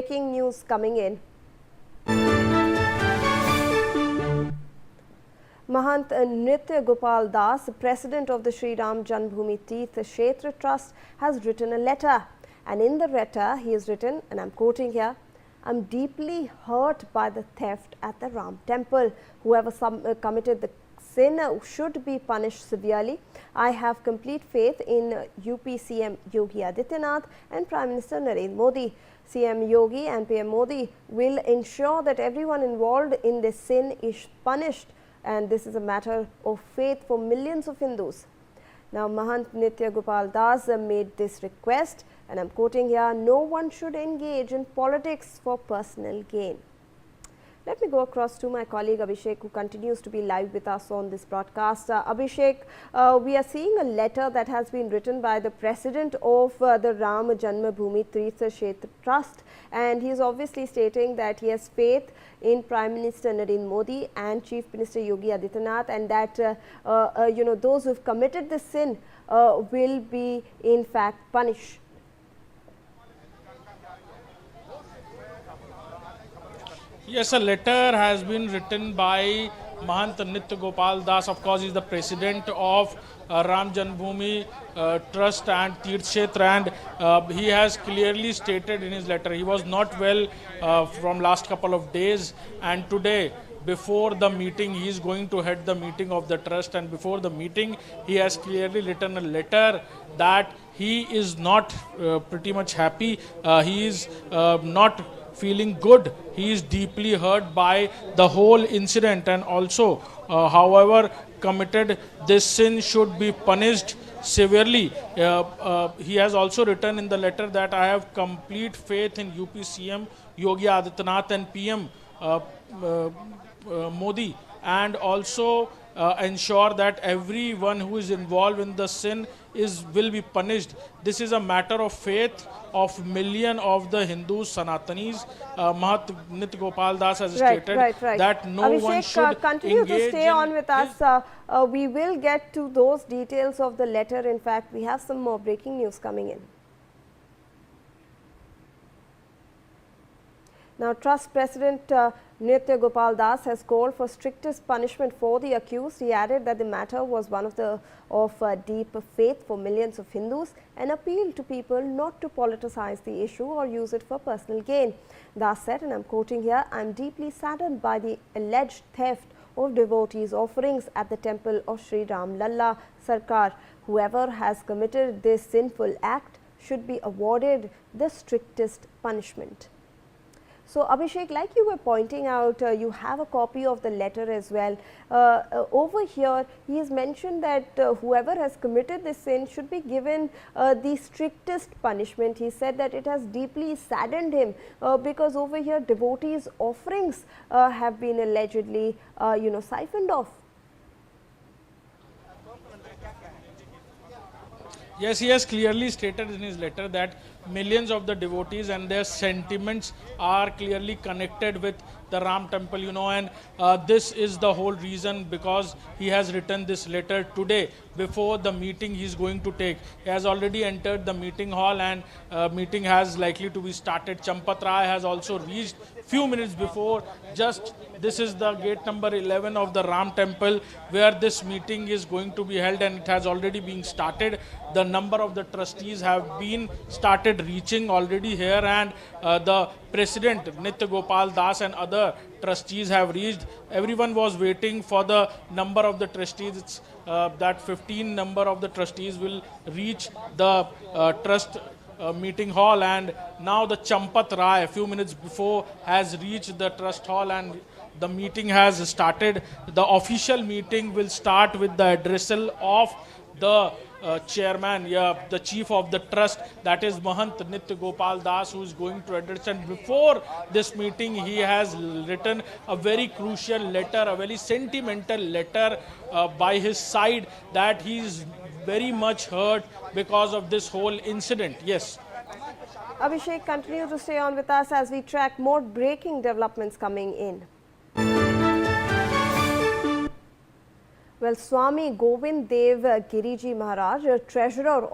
breaking news coming in. Mahant Nritya Gopal Das, president of the Sri Ram Janmabhoomi Tirth Kshetra Trust, has written a letter. And in the letter, he has written, and I'm quoting here, "I'm deeply hurt by the theft at the Ram temple. Whoever committed the sin should be punished severely. I have complete faith in UP CM Yogi Adityanath and Prime Minister Narendra Modi. CM Yogi and PM Modi will ensure that everyone involved in this sin is punished, and this is a matter of faith for millions of Hindus." Now, Mahant Nritya Gopal Das made this request, and I'm quoting here, "No one should engage in politics for personal gain." Let me go across to my colleague Abhishek, who continues to be live with us on this broadcast. Abhishek, we are seeing a letter that has been written by the president of the Ram Janmabhoomi Tirth Kshetra Trust, and he is obviously stating that he has faith in Prime Minister Narendra Modi and Chief Minister Yogi Adityanath, and that those who have committed this sin will be in fact punished. Yes, a letter has been written by Mahant Nritya Gopal Das. Of course, he is the president of Ram Janmabhoomi Trust and Tirth Kshetra, and he has clearly stated in his letter he was not well from last couple of days, and today before the meeting he is going to head the meeting of the trust, and before the meeting he has clearly written a letter that he is not pretty much happy, he is not feeling good, he is deeply hurt by the whole incident, and also however committed this sin should be punished severely. He has also written in the letter that I have complete faith in UP CM Yogi Adityanath and PM Modi, and also ensure that everyone who is involved in the sin will be punished. This is a matter of faith of million of the Hindus, Sanatanis. Mahant Nritya Gopal Das has stated that no Abhishek, one should continue engage to stay on with us. We will get to those details of the letter. In fact, we have some more breaking news coming in. Now, Trust President Nritya Gopal Das has called for strictest punishment for the accused. He added that the matter was one of deep faith for millions of Hindus, and appealed to people not to politicize the issue or use it for personal gain. Das said, and I'm quoting here, "I'm deeply saddened by the alleged theft of devotees' offerings at the temple of Sri Ram Lalla Sarkar. Whoever has committed this sinful act should be awarded the strictest punishment." So, Abhishek, like you were pointing out, you have a copy of the letter as well. Over here, he has mentioned that whoever has committed this sin should be given the strictest punishment. He said that it has deeply saddened him because over here devotees' offerings have been allegedly, siphoned off. Yes, he has clearly stated in his letter that millions of the devotees and their sentiments are clearly connected with the Ram temple, and this is the whole reason because he has written this letter today before the meeting he is going to take. He has already entered the meeting hall, and meeting has likely to be started. Champat Rai has also reached few minutes before. Just this is the gate number 11 of the Ram temple where this meeting is going to be held, and it has already been started. The number of the trustees have been started reaching already here, and the president Nritya Gopal Das and other trustees have reached. Everyone was waiting for the number of the trustees. It's that 15 number of the trustees will reach the trust meeting hall, and now the Champat Rai a few minutes before has reached the trust hall, and the meeting has started. The official meeting will start with the addressal of the chairman, the chief of the trust, that is Mahant Nritya Gopal Das, who is going to address. And before this meeting, he has written a very crucial letter, a very sentimental letter by his side, that he is very much hurt because of this whole incident. Yes. Abhishek, continue to stay on with us as we track more breaking developments coming in. Well, Swami Govind Dev Giriji Maharaj, treasurer